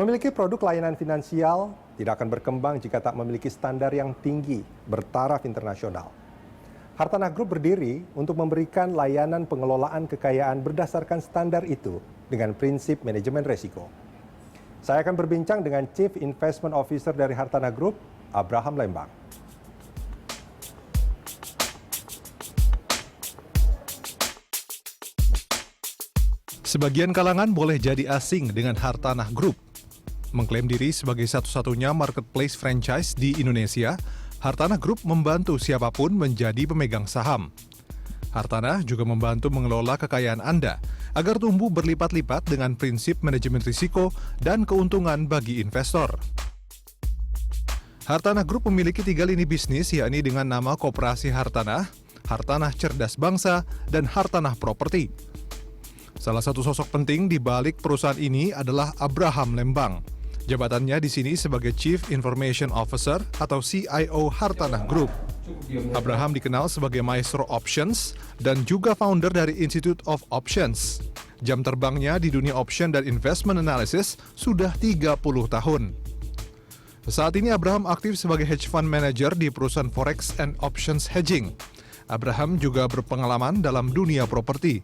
Memiliki produk layanan finansial tidak akan berkembang jika tak memiliki standar yang tinggi bertaraf internasional. Hartanah Group berdiri untuk memberikan layanan pengelolaan kekayaan berdasarkan standar itu dengan prinsip manajemen risiko. Saya akan berbincang dengan Chief Investment Officer dari Hartanah Group, Abraham Lembang. Sebagian kalangan boleh jadi asing dengan Hartanah Group. Mengklaim diri sebagai satu-satunya marketplace franchise di Indonesia, Hartanah Group membantu siapapun menjadi pemegang saham. Hartanah juga membantu mengelola kekayaan Anda agar tumbuh berlipat-lipat dengan prinsip manajemen risiko dan keuntungan bagi investor. Hartanah Group memiliki 3 lini bisnis, yakni dengan nama Koperasi Hartanah, Hartanah Cerdas Bangsa, dan Hartanah Properti. Salah satu sosok penting di balik perusahaan ini adalah Abraham Lembang. Jabatannya di sini sebagai Chief Information Officer atau CIO Hartanah Group. Abraham dikenal sebagai maestro options dan juga founder dari Institute of Options. Jam terbangnya di dunia option dan investment analysis sudah 30 tahun. Saat ini Abraham aktif sebagai hedge fund manager di perusahaan forex and options hedging. Abraham juga berpengalaman dalam dunia properti.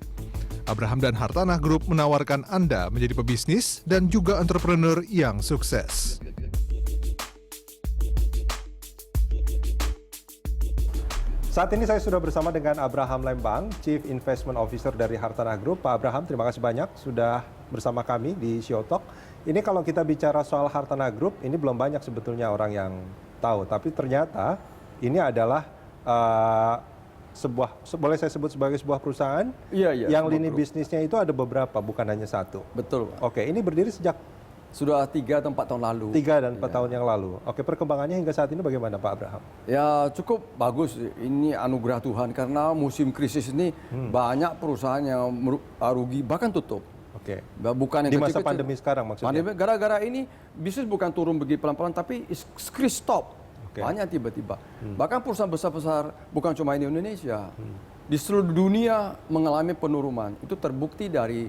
Abraham dan Hartanah Group menawarkan Anda menjadi pebisnis dan juga entrepreneur yang sukses. Saat ini saya sudah bersama dengan Abraham Lembang, Chief Investment Officer dari Hartanah Group. Pak Abraham, terima kasih banyak sudah bersama kami di Show Talk. Ini kalau kita bicara soal Hartanah Group, ini belum banyak sebetulnya orang yang tahu. Tapi ternyata ini adalah boleh saya sebut sebagai sebuah perusahaan yang lini bisnisnya itu ada beberapa, bukan hanya satu. Betul. Oke, ini berdiri sejak sudah 3 atau 4 tahun lalu. 3 dan 4 tahun yang lalu. Oke, perkembangannya hingga saat ini bagaimana Pak Abraham? Ya cukup bagus. Ini anugerah Tuhan karena musim krisis ini banyak perusahaan yang rugi bahkan tutup. Oke. Bukan yang di masa kecil-kecil. pandemi sekarang maksudnya. Pandemi gara-gara ini bisnis bukan turun begitu pelan-pelan tapi screech stop. Oke. Banyak tiba-tiba. Bahkan perusahaan besar-besar bukan cuma di Indonesia. Di seluruh dunia mengalami penurunan. Itu terbukti dari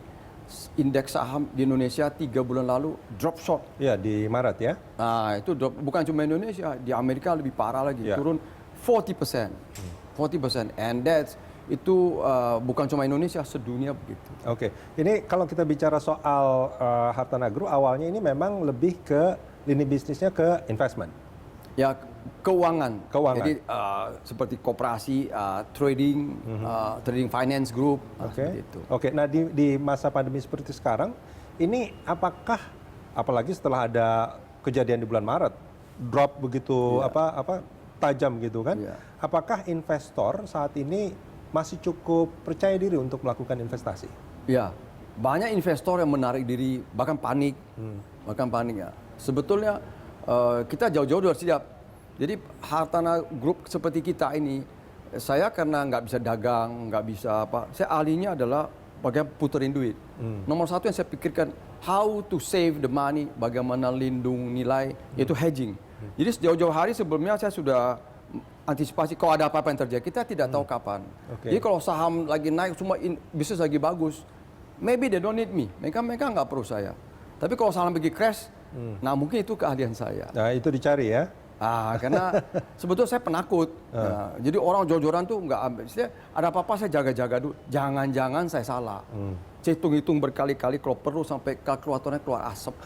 indeks saham di Indonesia 3 bulan lalu drop short. Ya, di Maret ya. Nah, itu drop, bukan cuma Indonesia, di Amerika lebih parah lagi, turun 40%. 40%. And itu bukan cuma Indonesia, sedunia begitu. Oke. Ini kalau kita bicara soal Hartanah Group, awalnya ini memang lebih ke lini bisnisnya ke investment. Ya, keuangan. Keuangan. Jadi seperti koperasi, trading, trading finance group, seperti itu. Oke. Nah, di masa pandemi seperti sekarang, ini apakah apalagi setelah ada kejadian di bulan Maret, drop begitu tajam gitu kan? Apakah investor saat ini masih cukup percaya diri untuk melakukan investasi? Ya, banyak investor yang menarik diri, bahkan panik, ya. Sebetulnya kita jauh-jauh sudah siap. Jadi Hartanah Group seperti kita ini, saya karena nggak bisa dagang, nggak bisa apa, saya ahlinya adalah bagaimana puterin duit. Nomor satu yang saya pikirkan, how to save the money, bagaimana lindung nilai, yaitu hedging. Jadi jauh-jauh hari sebelumnya saya sudah antisipasi kalau ada apa-apa yang terjadi, kita tidak tahu kapan. Jadi kalau saham lagi naik, semua bisnis lagi bagus, maybe they don't need me, mereka nggak perlu saya. Tapi kalau saham lagi crash, nah mungkin itu keahlian saya. Nah, itu dicari ya. Karena sebetulnya saya penakut. Nah, jadi orang jor-joran tuh nggak ambil. Ada apa-apa saya jaga-jaga dulu. Jangan-jangan saya salah. Saya hitung-hitung berkali-kali kalau perlu sampai kalkulatornya keluar asap.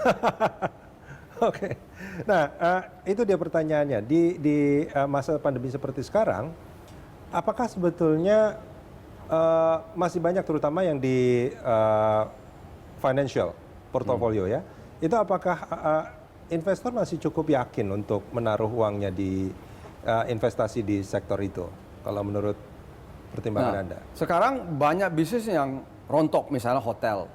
Oke. Nah, itu dia pertanyaannya. Di masa pandemi seperti sekarang, apakah sebetulnya masih banyak terutama yang di financial portfolio ya, itu apakah investor masih cukup yakin untuk menaruh uangnya di investasi di sektor itu, kalau menurut pertimbangan Anda? Sekarang banyak bisnis yang rontok, misalnya hotel,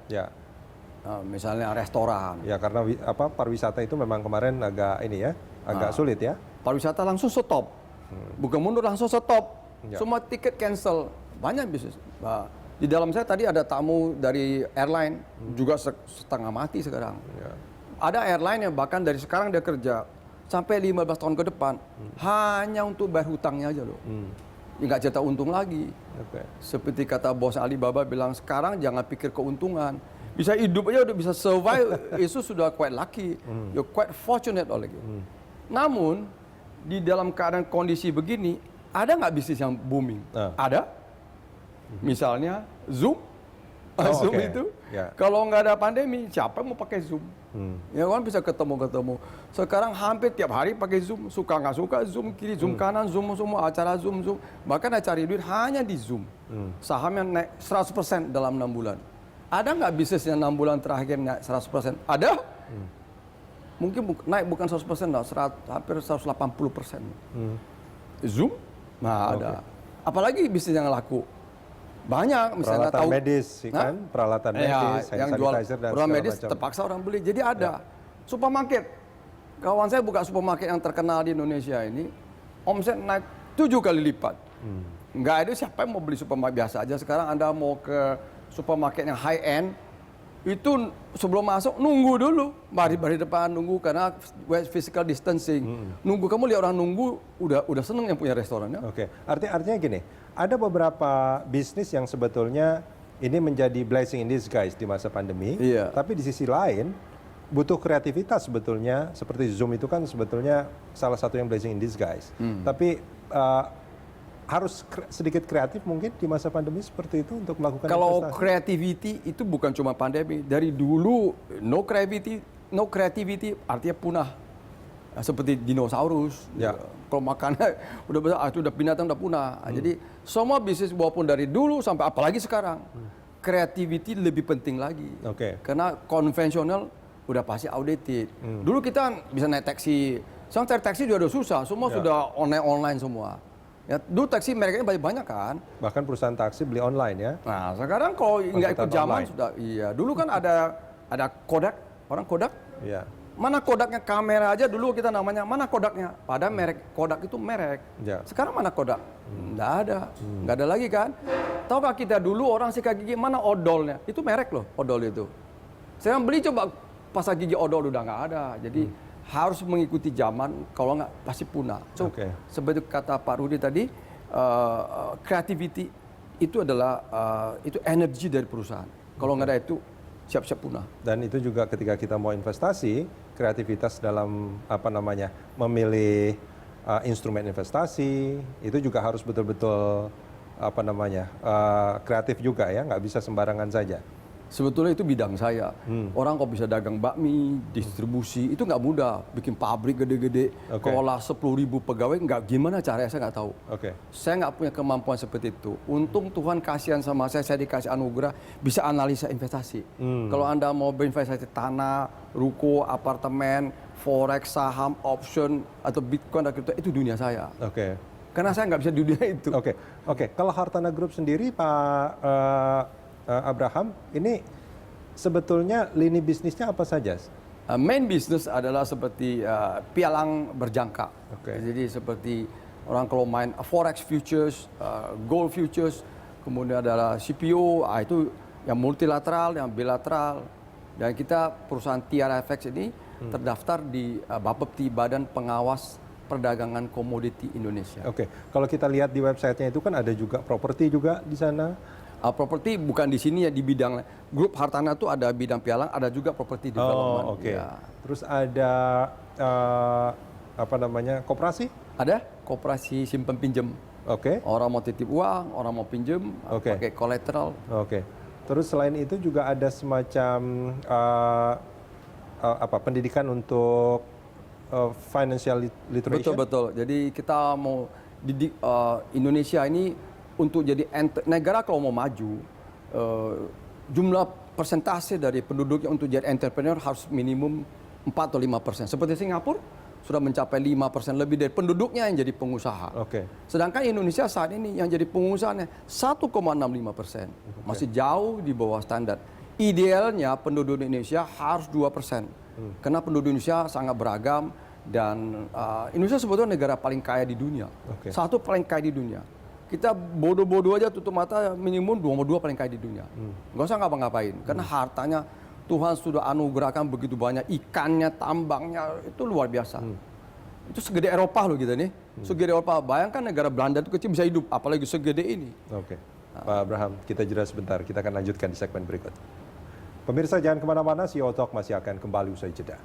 misalnya restoran. Ya, karena pariwisata itu memang kemarin agak sulit ya. Pariwisata langsung stop, bukan mundur langsung stop, semua tiket cancel, banyak bisnis. Di dalam saya tadi ada tamu dari airline, juga setengah mati sekarang. Ada airline yang bahkan dari sekarang dia kerja sampai 15 tahun ke depan hanya untuk bayar hutangnya aja loh. Nggak cerita untung lagi. Seperti kata bos Alibaba bilang, sekarang jangan pikir keuntungan, bisa hidup aja udah bisa survive, itu sudah quite lucky. You're quite fortunate oleh gitu. Namun di dalam keadaan kondisi begini, ada nggak bisnis yang booming? Ada. Misalnya Zoom. Zoom oke. itu, Ya. kalau nggak ada pandemi, siapa yang mau pakai Zoom? Ya kan bisa ketemu-ketemu. Sekarang hampir tiap hari pakai Zoom, suka nggak suka Zoom kiri, Zoom kanan, Zoom semua acara Zoom. Bahkan cari duit hanya di Zoom. Sahamnya naik 100% dalam 6 bulan. Ada nggak bisnis yang 6 bulan terakhir naik 100%? Ada. Mungkin naik bukan 100% lah, hampir 180%. Zoom, nah ada. Apalagi bisnis yang laku. Banyak, misalnya Peralatan medis, kan? Peralatan medis, hand yang jual sanitizer dan peralatan segala medis macam. terpaksa orang beli. Jadi ada. Supermarket. Kawan saya buka supermarket yang terkenal di Indonesia ini, omset naik 7 kali lipat. Nggak ada siapa yang mau beli supermarket biasa aja. Sekarang Anda mau ke supermarket yang high end, itu sebelum masuk nunggu dulu. Bari depan nunggu karena physical distancing. Nunggu, kamu lihat orang nunggu, udah seneng yang punya restorannya. Oke, artinya gini, ada beberapa bisnis yang sebetulnya ini menjadi blessing in disguise di masa pandemi. Iya. Tapi di sisi lain butuh kreativitas sebetulnya. Seperti Zoom itu kan sebetulnya salah satu yang blessing in disguise. Tapi harus sedikit kreatif mungkin di masa pandemi seperti itu untuk melakukan Kalau investasi. creativity itu bukan cuma pandemi. Dari dulu no creativity artinya punah. Seperti dinosaurus. Ya. Kalau makannya udah besar, itu udah binatang udah punah. Jadi semua bisnis walaupun dari dulu sampai apalagi sekarang, creativity lebih penting lagi. Oke. Karena konvensional udah pasti outdated. Dulu kita bisa naik taksi. Sekarang cari taksi juga udah susah. Semua sudah online semua. Ya, dulu taksi mereknya banyak kan. Bahkan perusahaan taksi beli online ya. Nah, sekarang kalau nggak ikut Angkutan zaman online. sudah. Iya, dulu kan ada Kodak, orang Kodak. Iya. Mana Kodaknya kamera aja dulu kita namanya, mana Kodaknya? Padahal merek Kodak itu merek. Ya. Sekarang mana Kodak? Nggak ada. Nggak ada lagi kan? Tahukah kita dulu orang sikat gigi mana odolnya? Itu merek loh, odol itu. Sekarang beli coba pasang gigi odol udah nggak ada. Jadi harus mengikuti zaman, kalau nggak pasti punah. So, Oke. seperti kata Pak Rudi tadi, creativity itu adalah itu energi dari perusahaan. Kalau nggak ada itu, siap-siap punah. Dan itu juga ketika kita mau investasi, kreativitas dalam memilih instrumen investasi itu juga harus betul-betul kreatif juga ya, nggak bisa sembarangan saja. Sebetulnya itu bidang saya. Orang kok bisa dagang bakmi, distribusi, itu nggak mudah. Bikin pabrik gede-gede, Oke. kelola 10.000 pegawai, nggak gimana caranya saya nggak tahu. Oke. Saya nggak punya kemampuan seperti itu. Untung Tuhan kasihan sama saya dikasih anugerah, bisa analisa investasi. Kalau Anda mau berinvestasi tanah, ruko, apartemen, forex, saham, option, atau bitcoin, atau kripto, itu dunia saya. Oke. Karena saya nggak bisa di dunia itu. Oke. Kalau Hartana Group sendiri, Pak Abraham, ini sebetulnya lini bisnisnya apa saja? Main business adalah seperti pialang berjangka. Oke. Jadi seperti orang kalau main forex futures, gold futures, kemudian adalah CPO, itu yang multilateral, yang bilateral. Dan kita perusahaan TRFX ini terdaftar di Bapepti, Badan Pengawas Perdagangan Komoditi Indonesia. Oke. Kalau kita lihat di websitenya itu kan ada juga properti juga di sana. Properti bukan di sini ya, di bidang grup Hartana itu ada bidang pialang, ada juga properti development. Oh, oke. Ya. Terus ada koperasi? Ada koperasi simpan pinjam. Oke. Orang mau titip uang, orang mau pinjam, Oke. pakai collateral. Oke. Terus selain itu juga ada semacam pendidikan untuk financial literacy. Betul. Jadi kita mau didik Indonesia ini untuk jadi negara kalau mau maju, jumlah persentase dari penduduknya untuk jadi entrepreneur harus minimum 4 atau 5%. Seperti Singapura sudah mencapai 5% lebih dari penduduknya yang jadi pengusaha. Oke. Sedangkan Indonesia saat ini yang jadi pengusahanya 1,65%. Masih jauh di bawah standar. Idealnya penduduk Indonesia harus 2%. Karena penduduk Indonesia sangat beragam dan Indonesia sebetulnya negara paling kaya di dunia. Oke. Satu paling kaya di dunia. Kita bodoh-bodoh aja tutup mata minimum 2 paling kaya di dunia. Nggak usah ngapa-ngapain. Karena hartanya Tuhan sudah anugerahkan begitu banyak, ikannya, tambangnya, itu luar biasa. Itu segede Eropa loh kita nih. Segede Eropa. Bayangkan negara Belanda itu kecil bisa hidup, apalagi segede ini. Oke. Pak Abraham, kita jeda sebentar. Kita akan lanjutkan di segmen berikut. Pemirsa jangan kemana-mana, CEO Talk masih akan kembali usai jeda.